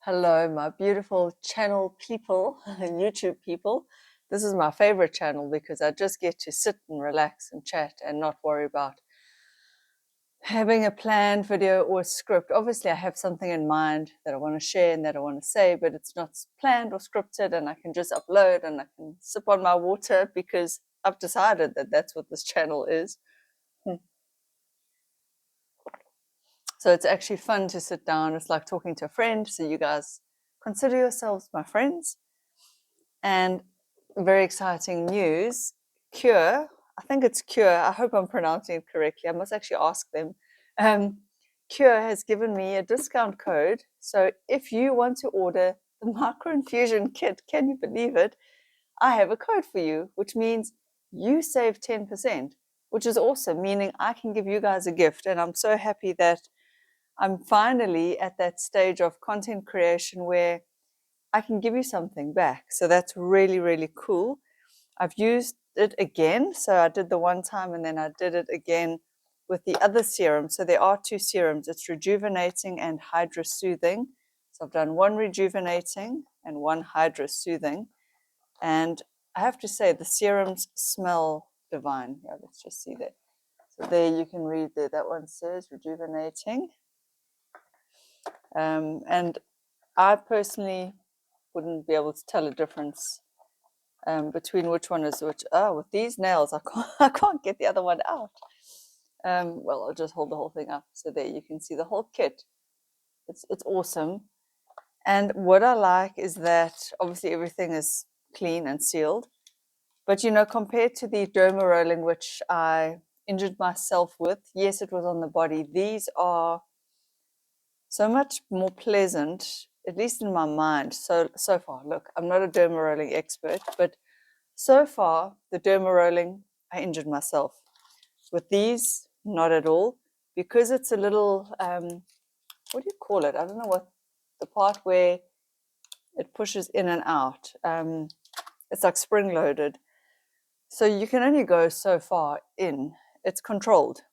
Hello, my beautiful channel people and YouTube people. This is my favorite channel because I just get to sit and relax and chat and not worry about having a planned video or a script. Obviously, I have something in mind that I want to share and that I want to say, but it's not planned or scripted, and I can just upload and I can sip on my water because I've decided that that's what this channel is. So it's actually fun to sit down. It's like talking to a friend. So you guys consider yourselves my friends. And very exciting news, Qure, I think it's Qure, I hope I'm pronouncing it correctly, I must actually ask them. Qure has given me a discount code, so if you want to order the Micro-Infusion kit, can you believe it? I have a code for you, which means you save 10%, which is awesome, meaning I can give you guys a gift, and I'm so happy that I'm finally at that stage of content creation where I can give you something back. So that's really, really cool. I've used it again. So I did the one time and then I did it again with the other serum. So there are two serums. It's rejuvenating and hydra soothing. So I've done one rejuvenating and one hydra soothing. And I have to say the serums smell divine. Yeah, let's just see that. So there you can read there. That one says rejuvenating. And I personally wouldn't be able to tell a difference between which one is which. Oh, with these nails, I can't get the other one out. Well, I'll just hold the whole thing up. So there you can see the whole kit. It's awesome. And what I like is that obviously everything is clean and sealed. But, you know, compared to the derma rolling, which I injured myself with, yes, it was on the body. These are so much more pleasant, at least in my mind. So far, look, I'm not a derma rolling expert, but so far, the derma rolling, I injured myself. With these, not at all, because it's a little, what do you call it? I don't know what, the part where it pushes in and out. It's like spring loaded. So you can only go so far in. It's controlled.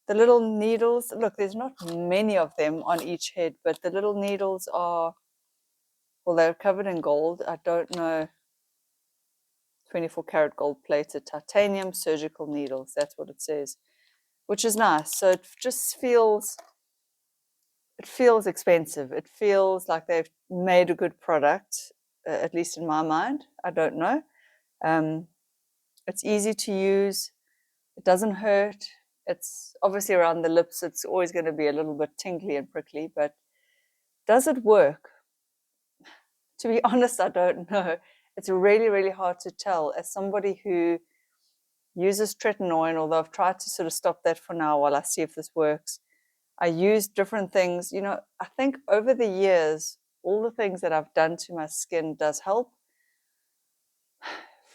The little needles, look, there's not many of them on each head, but the little needles are, well, they're covered in gold. I don't know, 24 karat gold plated titanium surgical needles. That's what it says, which is nice. So it just feels, it feels expensive. It feels like they've made a good product, at least in my mind. I don't know. It's easy to use. It doesn't hurt. It's obviously around the lips. It's always going to be a little bit tingly and prickly, but does it work? To be honest, I don't know. It's really, really hard to tell. As somebody who uses tretinoin, although I've tried to sort of stop that for now while I see if this works, I use different things. You know, I think over the years, all the things that I've done to my skin does help.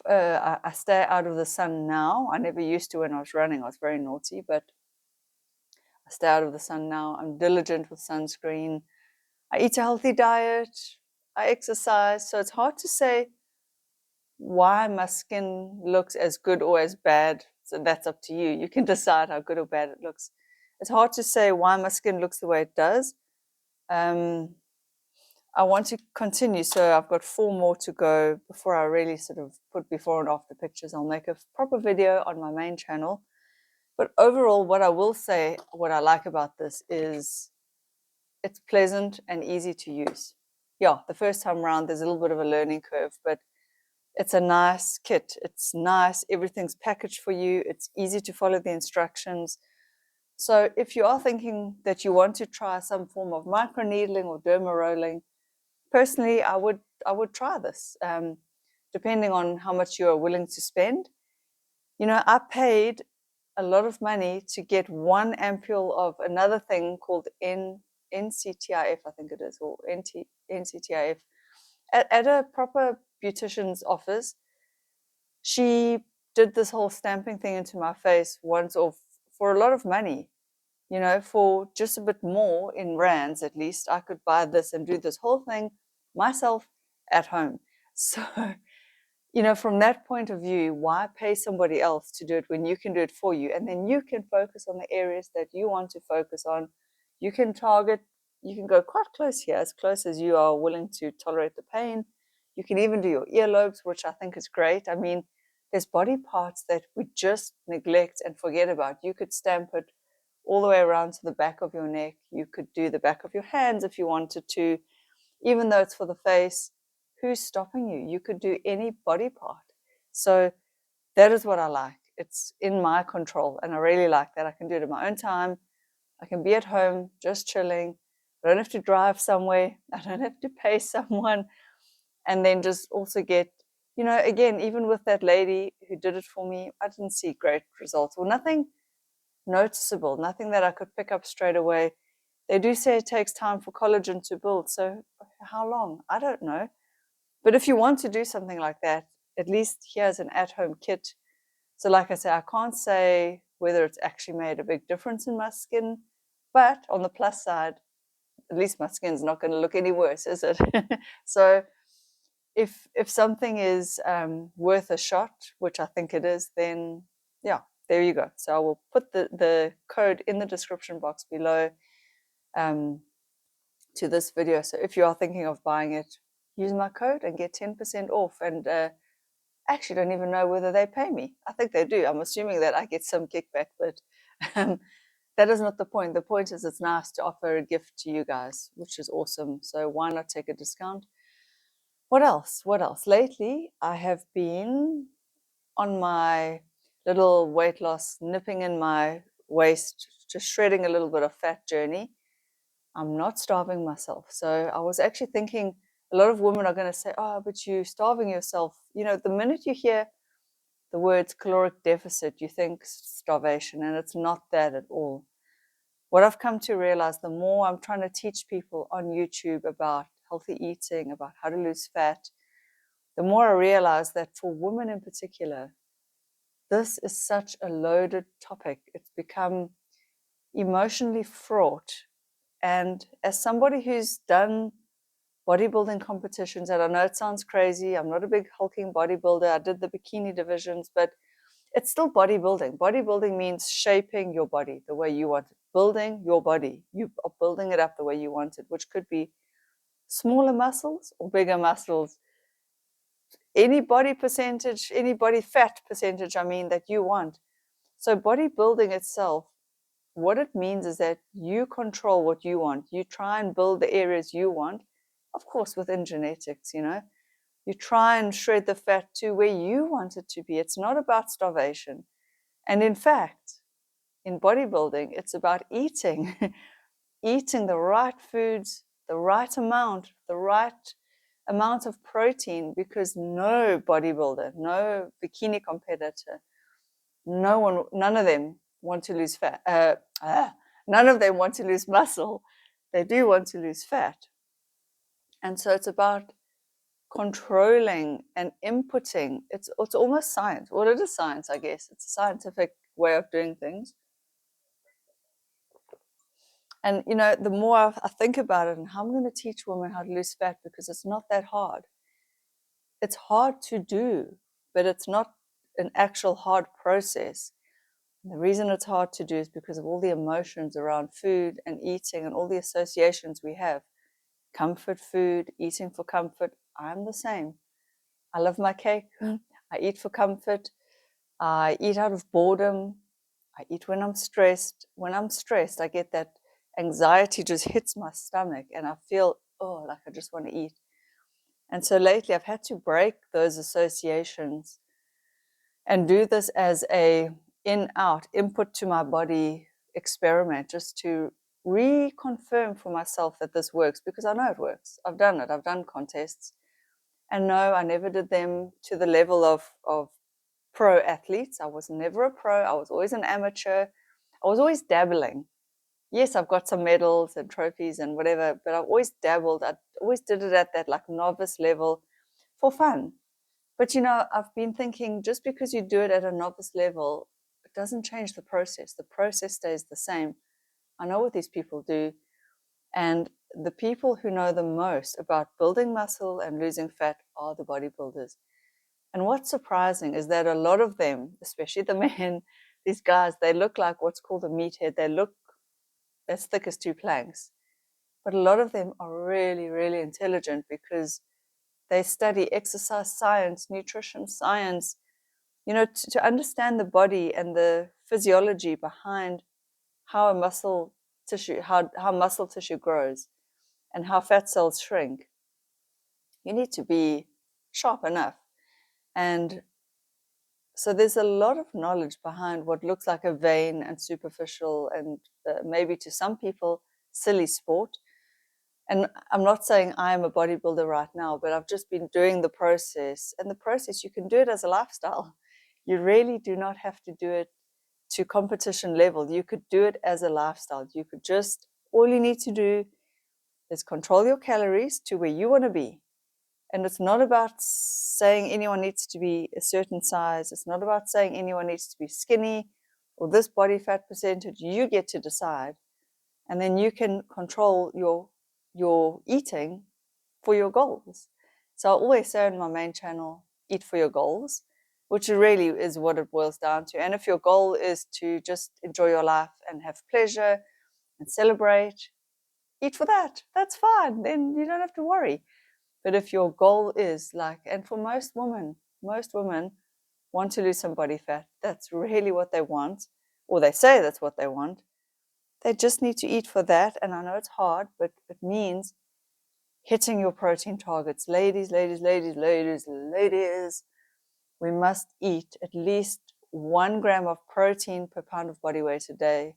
I stay out of the sun now. I never used to when I was running. I was very naughty, but I stay out of the sun now. I'm diligent with sunscreen. I eat a healthy diet. I exercise. So it's hard to say why my skin looks as good or as bad. So that's up to you. You can decide how good or bad it looks. It's hard to say why my skin looks the way it does. I want to continue, so I've got 4 more to go before I really sort of put before and after pictures. I'll make a proper video on my main channel. But overall, what I will say, what I like about this is it's pleasant and easy to use. Yeah, the first time around, there's a little bit of a learning curve, but it's a nice kit. It's nice. Everything's packaged for you. It's easy to follow the instructions. So if you are thinking that you want to try some form of microneedling or derma rolling, personally, I would try this, depending on how much you are willing to spend. You know, I paid a lot of money to get 1 ampule of another thing called NCTIF, I think it is, or NCTIF, at a proper beautician's office. She did this whole stamping thing into my face once off for a lot of money. You know, for just a bit more in rands, at least, I could buy this and do this whole thing myself at home. So, you know, from that point of view, why pay somebody else to do it when you can do it for you? And then you can focus on the areas that you want to focus on. You can target you can go quite close here, as close as you are willing to tolerate the pain. You can even do your earlobes, which I think is great. I mean, there's body parts that we just neglect and forget about. You could stamp it all the way around to the back of your neck. You could do the back of your hands if you wanted to, even though it's for the face. Who's stopping you? You could do any body part. So that is what I like. It's in my control, and I really like that. I can do it in my own time. I can be at home just chilling. I don't have to drive somewhere. I don't have to pay someone. And then just also get, again, even with that lady who did it for me, I didn't see great results or nothing noticeable, nothing that I could pick up straight away. They do say it takes time for collagen to build. So how long? I don't know. But if you want to do something like that, at least here's an at-home kit. So like I say, I can't say whether it's actually made a big difference in my skin, but on the plus side, at least my skin's not going to look any worse, is it? So if something is worth a shot, which I think it is, then yeah, there you go. So I will put the code in the description box below to this video. So if you are thinking of buying it, use my code and get 10% off. And actually don't even know whether they pay me. I think they do. I'm assuming that I get some kickback, but that is not the point. The point is it's nice to offer a gift to you guys, which is awesome. So why not take a discount? What else? What else? Lately, I have been on my little weight loss, nipping in my waist, just shredding a little bit of fat journey. I'm not starving myself. So I was actually thinking, a lot of women are going to say, oh, but you're starving yourself. The minute you hear the words caloric deficit, you think starvation, and it's not that at all. What I've come to realize, the more I'm trying to teach people on YouTube about healthy eating, about how to lose fat, the more I realize that for women in particular, this is such a loaded topic. It's become emotionally fraught. And as somebody who's done bodybuilding competitions, and I know it sounds crazy, I'm not a big hulking bodybuilder. I did the bikini divisions, but it's still bodybuilding. Bodybuilding means shaping your body the way you want it, building your body. You are building it up the way you want it, which could be smaller muscles or bigger muscles. Any body percentage, any body fat percentage, that you want. So bodybuilding itself, what it means is that you control what you want. You try and build the areas you want, of course, within genetics, You try and shred the fat to where you want it to be. It's not about starvation. And in fact, in bodybuilding, it's about eating, eating the right foods, the right amount of protein, because no bodybuilder, no bikini competitor, none of them want to lose fat. None of them want to lose muscle. They do want to lose fat. And so it's about controlling and inputting. It's almost science. Well, it is science, I guess. It's a scientific way of doing things. And, the more I think about it and how I'm going to teach women how to lose fat, because it's not that hard. It's hard to do, but it's not an actual hard process. And the reason it's hard to do is because of all the emotions around food and eating and all the associations we have. Comfort food, eating for comfort. I'm the same. I love my cake. I eat for comfort. I eat out of boredom. I eat when I'm stressed. When I'm stressed, I get that anxiety just hits my stomach and I feel, like I just want to eat. And so lately I've had to break those associations and do this as a in-out, input to my body experiment, just to reconfirm for myself that this works, because I know it works. I've done it. I've done contests. And no, I never did them to the level of pro athletes. I was never a pro. I was always an amateur. I was always dabbling. Yes, I've got some medals and trophies and whatever, but I've always dabbled. I always did it at that novice level for fun. But I've been thinking, just because you do it at a novice level, it doesn't change the process. The process stays the same. I know what these people do. And the people who know the most about building muscle and losing fat are the bodybuilders. And what's surprising is that a lot of them, especially the men, these guys, they look like what's called a meathead. They look as thick as two planks. But a lot of them are really, really intelligent because they study exercise science, nutrition science, to understand the body and the physiology behind how a muscle tissue, how muscle tissue grows and how fat cells shrink. You need to be sharp enough. And so there's a lot of knowledge behind what looks like a vain and superficial and maybe to some people silly sport. And I'm not saying I am a bodybuilder right now, but I've just been doing the process. And the process, you can do it as a lifestyle. You really do not have to do it to competition level. You could do it as a lifestyle. You could just, all you need to do is control your calories to where you want to be. And it's not about saying anyone needs to be a certain size. It's not about saying anyone needs to be skinny or this body fat percentage. You get to decide. And then you can control your eating for your goals. So I always say on my main channel, eat for your goals, which really is what it boils down to. And if your goal is to just enjoy your life and have pleasure and celebrate, eat for that. That's fine. Then you don't have to worry. But if your goal is like, and for most women want to lose some body fat. That's really what they want, or they say that's what they want. They just need to eat for that. And I know it's hard, but it means hitting your protein targets. Ladies, we must eat at least 1 gram of protein per pound of body weight a day.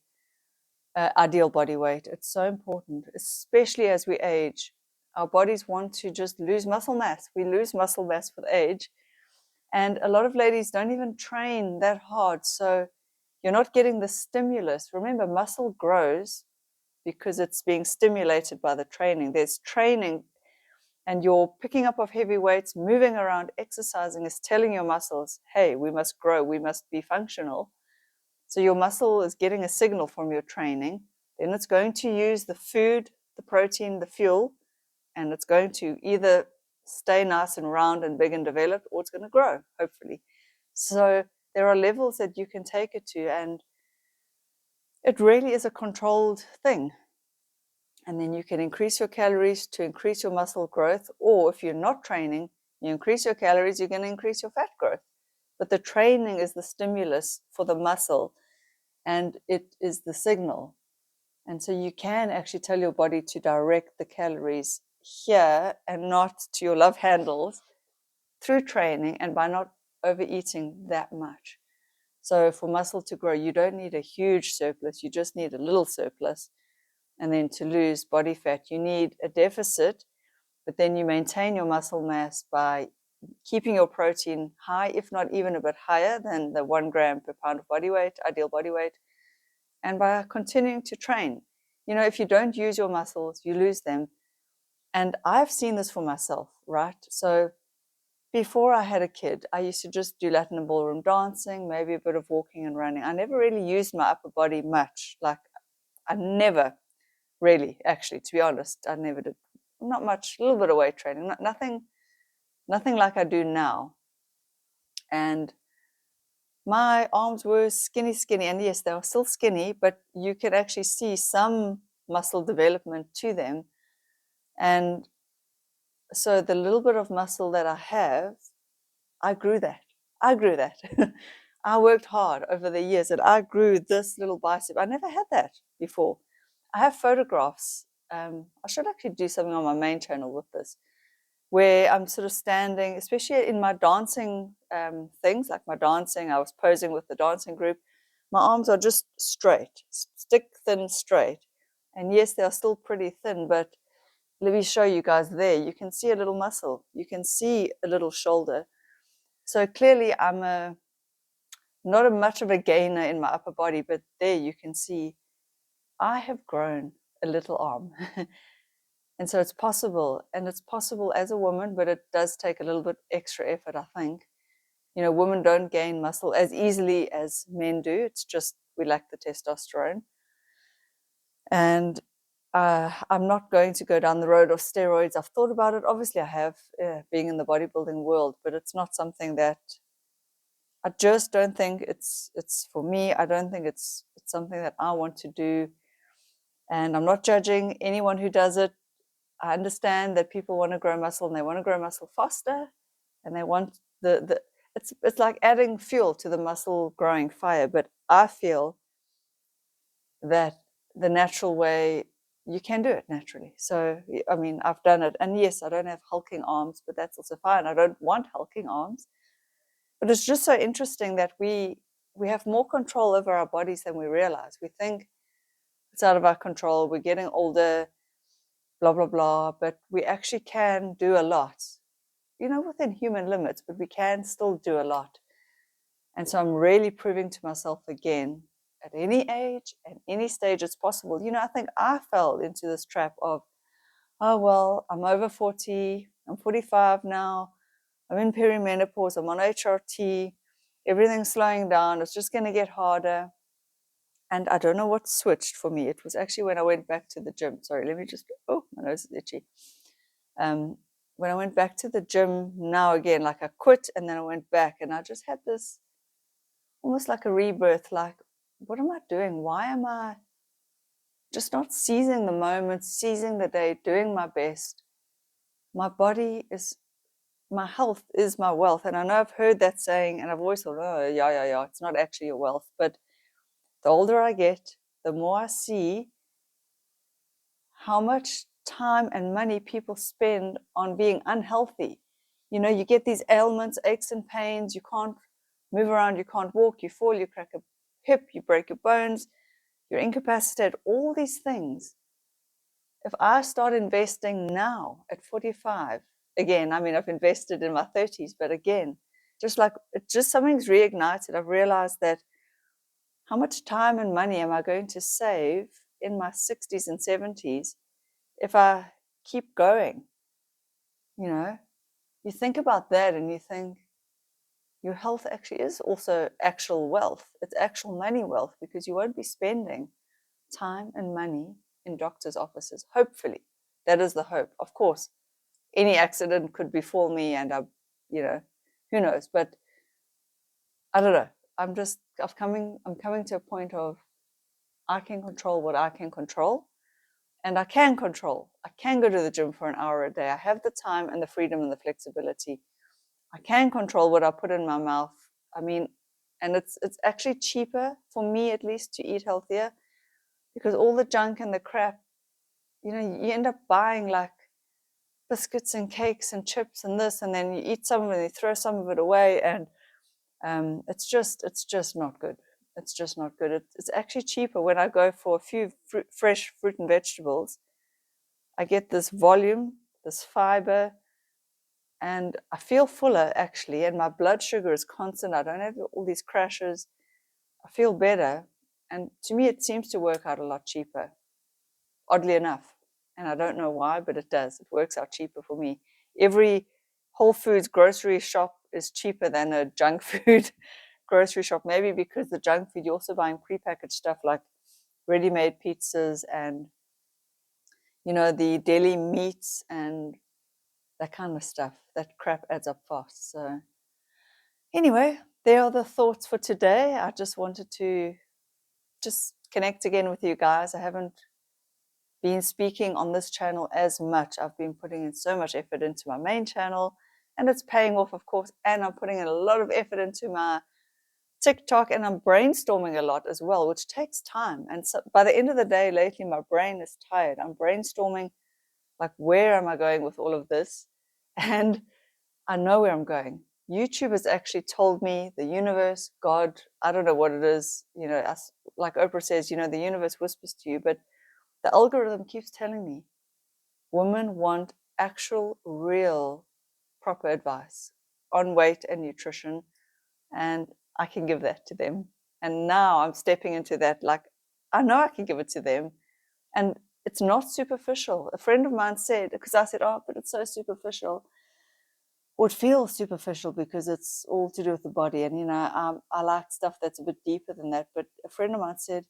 Ideal body weight. It's so important, especially as we age. Our bodies want to just lose muscle mass. We lose muscle mass with age. And a lot of ladies don't even train that hard. So you're not getting the stimulus. Remember, muscle grows because it's being stimulated by the training. There's training, and your picking up of heavy weights, moving around, exercising is telling your muscles, hey, we must grow, we must be functional. So your muscle is getting a signal from your training. Then it's going to use the food, the protein, the fuel, and it's going to either stay nice and round and big and developed, or it's going to grow, hopefully. So there are levels that you can take it to, and it really is a controlled thing. And then you can increase your calories to increase your muscle growth, or if you're not training, you increase your calories, you're going to increase your fat growth. But the training is the stimulus for the muscle, and it is the signal. And so you can actually tell your body to direct the calories here and not to your love handles through training and by not overeating that much. So for muscle to grow, you don't need a huge surplus, you just need a little surplus. And then to lose body fat, you need a deficit, but then you maintain your muscle mass by keeping your protein high, if not even a bit higher than the 1 gram per pound of body weight, ideal body weight, and by continuing to train. If you don't use your muscles, you lose them. And I've seen this for myself, right? So before I had a kid, I used to just do Latin and ballroom dancing, maybe a bit of walking and running. I never really used my upper body much. Like, I never really, actually, to be honest, I never did. Not much, a little bit of weight training, nothing like I do now. And my arms were skinny. And yes, they were still skinny, but you could actually see some muscle development to them. And so the little bit of muscle that I have, I grew that. I worked hard over the years and I grew this little bicep. I never had that before. I have photographs. I should actually do something on my main channel with this, where I'm sort of standing, especially in my dancing things, like my dancing, I was posing with the dancing group. My arms are just straight, stick thin straight. And yes, they are still pretty thin, but let me show you guys there. You can see a little muscle. You can see a little shoulder. So clearly I'm not much of a gainer in my upper body, but there you can see I have grown a little arm. And so it's possible, and it's possible as a woman, but it does take a little bit extra effort, I think. Women don't gain muscle as easily as men do. It's just we lack the testosterone. And I'm not going to go down the road of steroids. I've thought about it. Obviously, I have, being in the bodybuilding world, but it's not something that I just don't think it's for me. I don't think it's something that I want to do. And I'm not judging anyone who does it. I understand that people want to grow muscle and they want to grow muscle faster, and they want it's like adding fuel to the muscle growing fire. But I feel that the natural way, you can do it naturally. So, I mean, I've done it. And yes, I don't have hulking arms, but that's also fine. I don't want hulking arms. But it's just so interesting that we have more control over our bodies than we realize. We think it's out of our control. We're getting older, blah, blah, blah. But we actually can do a lot, within human limits, but we can still do a lot. And so I'm really proving to myself again, at any age and any stage it's possible. I think I fell into this trap of, oh, well, I'm over 40, I'm 45 now, I'm in perimenopause, I'm on HRT, everything's slowing down, it's just going to get harder. And I don't know what switched for me. It was actually when I went back to the gym. Sorry, let me just, oh, my nose is itchy. When I went back to the gym now again, like I quit and then I went back and I just had this almost like a rebirth, like, what am I doing? Why am I just not seizing the moment, seizing the day, doing my best? My body is, my health is my wealth. And I know I've heard that saying and I've always thought, oh, yeah, it's not actually your wealth. But the older I get, the more I see how much time and money people spend on being unhealthy. You get these ailments, aches and pains, you can't move around, you can't walk, you fall, you crack a hip, you break your bones, you're incapacitated, all these things. If I start investing now at 45, again, I mean, I've invested in my 30s, but again, just something's reignited. I've realized that how much time and money am I going to save in my 60s and 70s if I keep going? You think about that and you think your health actually is also actual wealth. It's actual money wealth, because you won't be spending time and money in doctors' offices. Hopefully, that is the hope. Of course, any accident could befall me and who knows? But I don't know. I'm coming to a point of, I can control what I can control. And I can control. I can go to the gym for an hour a day. I have the time and the freedom and the flexibility. I can control what I put in my mouth. I mean, and it's actually cheaper, for me at least, to eat healthier, because all the junk and the crap, you end up buying like biscuits and cakes and chips and this, and then you eat some of it and you throw some of it away, and it's just not good. It's just not good. It's actually cheaper when I go for a few fresh fruit and vegetables. I get this volume, this fiber, and I feel fuller actually, and my blood sugar is constant. I don't have all these crashes. I feel better, and to me it seems to work out a lot cheaper, oddly enough. And I don't know why, but it does. It works out cheaper for me. Every Whole Foods grocery shop is cheaper than a junk food grocery shop, maybe because the junk food, you're also buying prepackaged stuff like ready-made pizzas and the deli meats and that kind of stuff. That crap adds up fast. So anyway, there are the thoughts for today. I just wanted to just connect again with you guys. I haven't been speaking on this channel as much. I've been putting in so much effort into my main channel, and it's paying off, of course. And I'm putting in a lot of effort into my TikTok, and I'm brainstorming a lot as well, which takes time. And so by the end of the day, lately, my brain is tired. I'm brainstorming, like, where am I going with all of this? And I know where I'm going. YouTube has actually told me, the universe, God, I don't know what it is, like Oprah says, the universe whispers to you, but the algorithm keeps telling me women want actual, real, proper advice on weight and nutrition, and I can give that to them. And now I'm stepping into that, like, I know I can give it to them, and it's not superficial. A friend of mine said, because I said, oh, but it's so superficial. Or it feels superficial because it's all to do with the body. And, I like stuff that's a bit deeper than that. But a friend of mine said,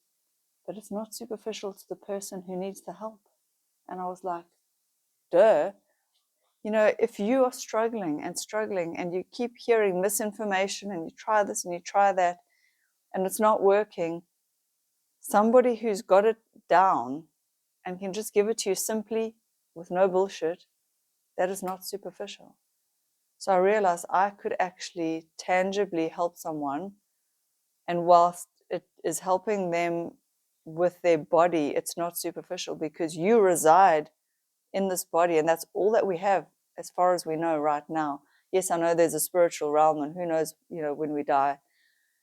but it's not superficial to the person who needs the help. And I was like, duh. If you are struggling and you keep hearing misinformation and you try this and you try that and it's not working, somebody who's got it down and can just give it to you simply with no bullshit, that is not superficial. So I realized I could actually tangibly help someone, and whilst it is helping them with their body, it's not superficial, because you reside in this body, and that's all that we have as far as we know right now. Yes, I know there's a spiritual realm, and who knows, when we die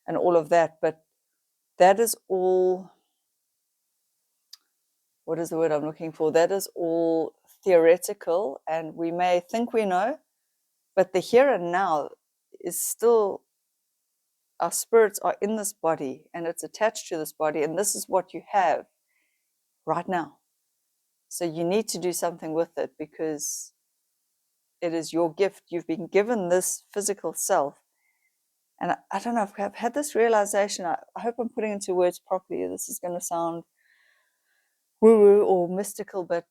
and all of that, but that is all, what is the word I'm looking for? That is all theoretical, and we may think we know, but the here and now is still, our spirits are in this body, and it's attached to this body, and this is what you have right now. So you need to do something with it, because it is your gift. You've been given this physical self. And I don't know, I've had this realization. I hope I'm putting into words properly. This is going to sound woo-woo or mystical, but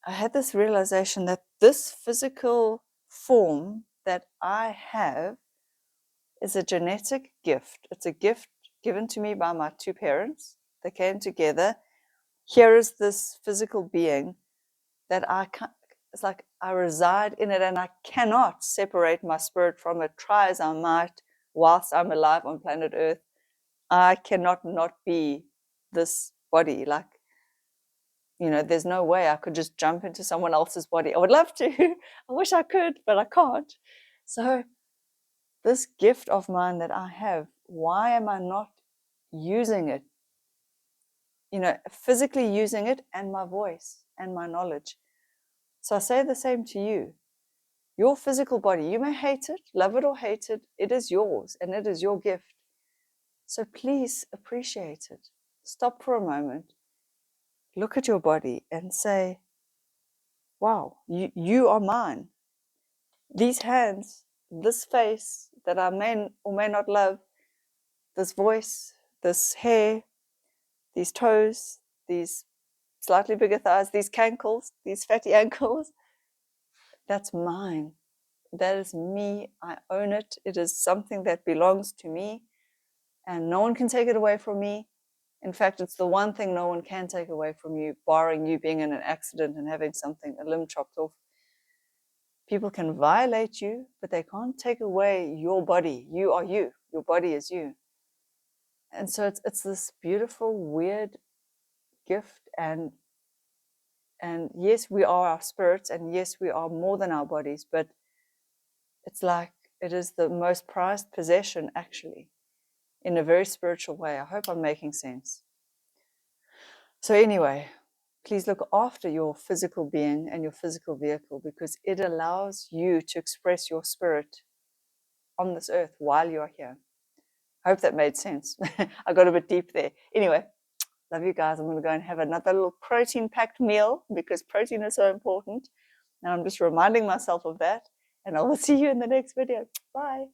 I had this realization that this physical form that I have is a genetic gift. It's a gift given to me by my two parents. They came together. Here is this physical being that it's like I reside in it, and I cannot separate my spirit from it, try as I might whilst I'm alive on planet Earth. I cannot not be this body. Like, there's no way I could just jump into someone else's body. I would love to. I wish I could, but I can't. So this gift of mine that I have, why am I not using it? Physically using it, and my voice and my knowledge. So I say the same to you. Your physical body, you may hate it, love it or hate it, it is yours, and it is your gift. So please appreciate it. Stop for a moment, look at your body and say, wow, you are mine. These hands, this face that I may or may not love, this voice, this hair, these toes, these slightly bigger thighs, these cankles, these fatty ankles, that's mine. That is me. I own it. It is something that belongs to me, and no one can take it away from me. In fact, it's the one thing no one can take away from you, barring you being in an accident and having a limb chopped off. People can violate you, but they can't take away your body. You are you. Your body is you. And so it's this beautiful, weird gift. And yes, we are our spirits, and yes, we are more than our bodies, but it's like it is the most prized possession, actually, in a very spiritual way. I hope I'm making sense. So anyway, please look after your physical being and your physical vehicle, because it allows you to express your spirit on this earth while you're here. I hope that made sense. I got a bit deep there. Anyway, love you guys. I'm going to go and have another little protein-packed meal, because protein is so important. And I'm just reminding myself of that. And I will see you in the next video. Bye.